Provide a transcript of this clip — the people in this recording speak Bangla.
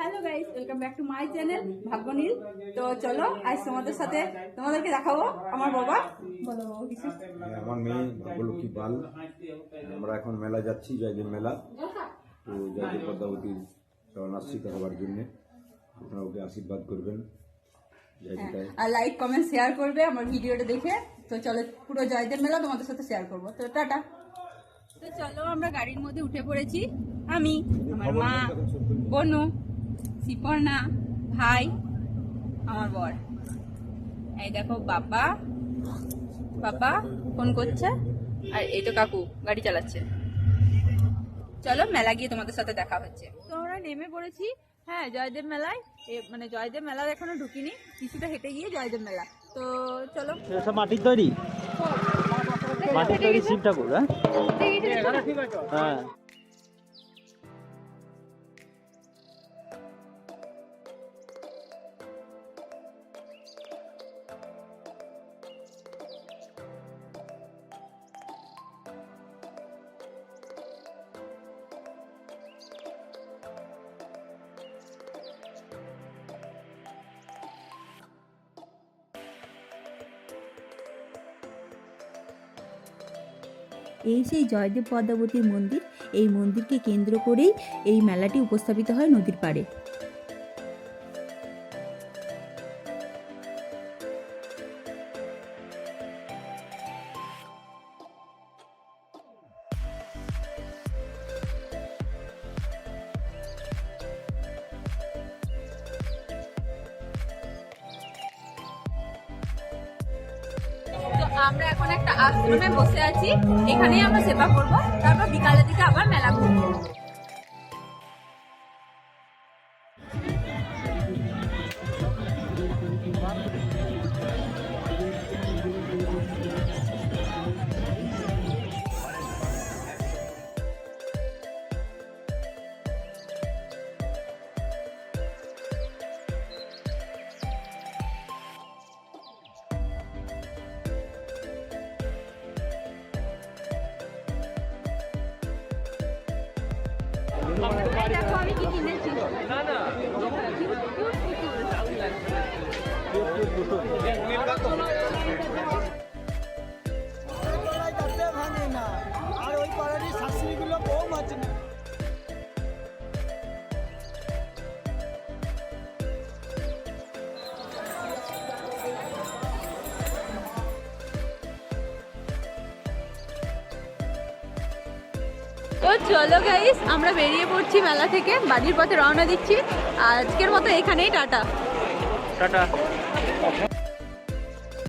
Hello guys, welcome back to my channel Bhagyanil. তো চলো আজ তোমাদেরকে দেখাবো আমার বাবা। বলো বাবা কিছু। আমার মেয়ে ভাগ্যলক্ষ্মী পাল। আমরা এখন মেলা যাচ্ছি, জয়দেব মেলা। তো জয়দেব পদ্মাবতীর শরণাশ্রিত হওয়ার জন্য আপনারা ওকে আশীর্বাদ করবেন। আর লাইক কমেন্ট শেয়ার করবে আমার ভিডিওটা দেখে। তো চলো পুরো জয়দেব মেলা তোমাদের সাথে শেয়ার করবো। তো টাটা। তো চলো আমরা গাড়ির মধ্যে উঠে পড়েছি। আমি, আমার মা, বনু, শিপর্ণা, ভাই, আমার বর। এই দেখো বাবা ফোন করছে, আর এই তো কাকু গাড়ি চালাচ্ছে। চলো মেলা গিয়ে তোমাদের সাথে দেখা হচ্ছে। তো আমরা নেমে পড়েছি। হ্যাঁ, জয়দেব মেলায়, মানে জয়দেব মেলা এখনো ঢুকিনি, কিছুটা হেঁটে গিয়ে জয়দেব মেলা। তো চলো। সব মাটির তৈরি, মাটির তৈরি শিব ঠাকুর। হ্যাঁ, এই সেই জয়দেব পদ্মাবতীর মন্দির। এই মন্দিরকে কেন্দ্র করেই এই মেলাটি উপস্থাপিত হয় নদীর পাড়ে। তো আমরা এখন একটা আশ্রমে বসে আছি, এখানেই আমরা সেবা করব, তারপর বিকালের দিকে আবার মেলা ঘুরবো। দেখো আমি কি কিনেছি। আর ওই পাড়ারই শাশুড়িগুলো বউ মাছ না। তো চলো গাইস, আমরা বেরিয়ে পড়ছি মেলা থেকে, বাড়ির পথে রওনা দিচ্ছি। আজকের মতো এখানেই টাটা। টাটা।